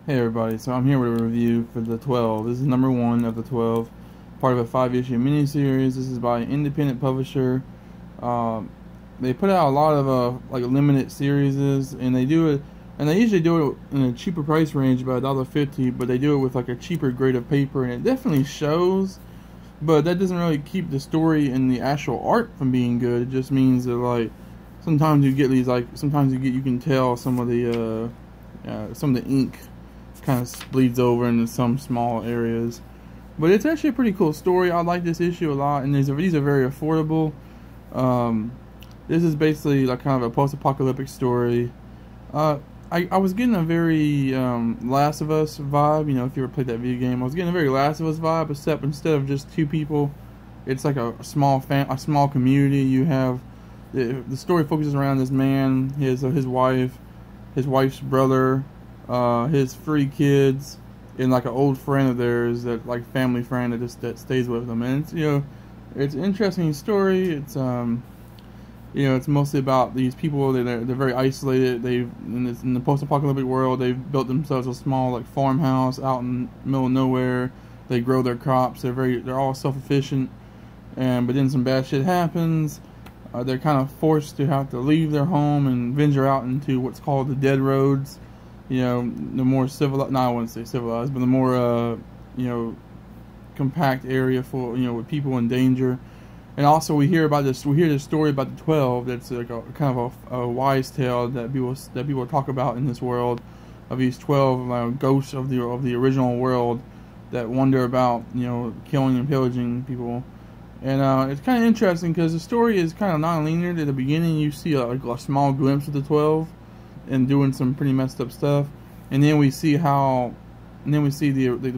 Hey everybody, so I'm here with a review for the 12. This is number 1 of the 12, part of a 5-issue miniseries. This is by an independent publisher. They put out a lot of like limited series, and they usually do it in a cheaper price range, about $1.50, but they do it with like a cheaper grade of paper, and it definitely shows. But that doesn't really keep the story and the actual art from being good. It just means that like sometimes you can tell some of the ink kind of bleeds over into some small areas, but it's actually a pretty cool story. I like this issue a lot, and these are very affordable. This is basically like kind of a post-apocalyptic story. I was getting a very Last of Us vibe. You know, if you ever played that video game, I was getting a very Last of Us vibe, except instead of just 2 people, it's like a small community. You have the story focuses around this man, his wife's brother, his 3 kids, and like an old friend of theirs, that like family friend that stays with them. And it's, it's an interesting story. It's it's mostly about these people. They're very isolated. In the post-apocalyptic world, they've built themselves a small like farmhouse out in the middle of nowhere. They grow their crops. They're all self-sufficient, but then some bad shit happens. They're kind of forced to have to leave their home and venture out into what's called the dead roads. The more civilized, no, I wouldn't say civilized, but the more, compact area full, with people in danger. And also we hear this story about the 12 that's like a kind of a wise tale that people talk about in this world, of these 12 ghosts of the original world that wander about, killing and pillaging people. And it's kind of interesting because the story is kind of non-linear. At the beginning you see a small glimpse of the 12 and doing some pretty messed up stuff, and then we see the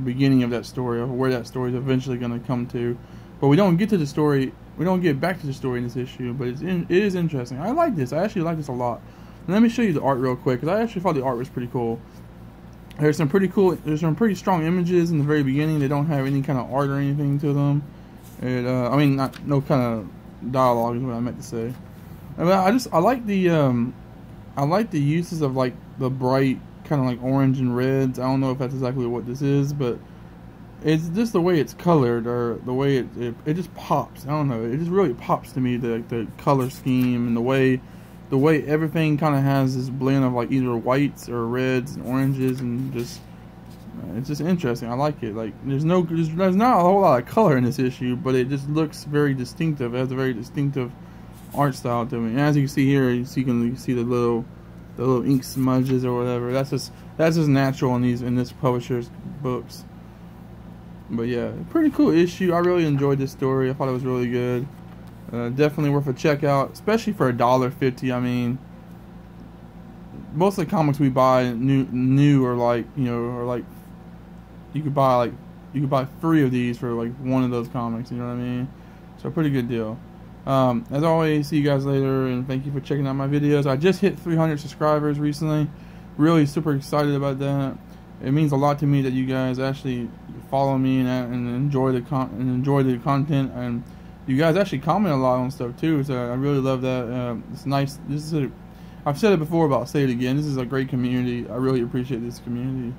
beginning of that story, of where that story is eventually going to come to. But we don't get to the story. We don't get back to the story in this issue. But it is interesting. I like this. I actually like this a lot. And let me show you the art real quick, because I actually thought the art was pretty cool. There's some pretty strong images in the very beginning. They don't have any kind of art or anything to them. No kind of dialogue is what I meant to say. I like the uses of like the bright kind of like orange and reds. I don't know if that's exactly what this is, but it's just the way it's colored, or the way it just pops. I don't know. It just really pops to me, the color scheme, and the way everything kind of has this blend of like either whites or reds and oranges, and just it's just interesting. I like it. Like there's not a whole lot of color in this issue, but it just looks very distinctive. It has a very distinctive art style to me. And as you can see here, you can see the little ink smudges or whatever. That's just natural in this publisher's books. But yeah, pretty cool issue. I really enjoyed this story. I thought it was really good. Definitely worth a check out, especially for $1.50. I mean, most of the comics we buy new are like you could buy 3 of these for like 1 of those comics. You know what I mean? So pretty good deal. As always, see you guys later, and thank you for checking out my videos. I just hit 300 subscribers recently. Really super excited about that. It means a lot to me that you guys actually follow me and enjoy the content, and you guys actually comment a lot on stuff too. So I really love that. It's nice. I've said it before, but I'll say it again. This is a great community. I really appreciate this community.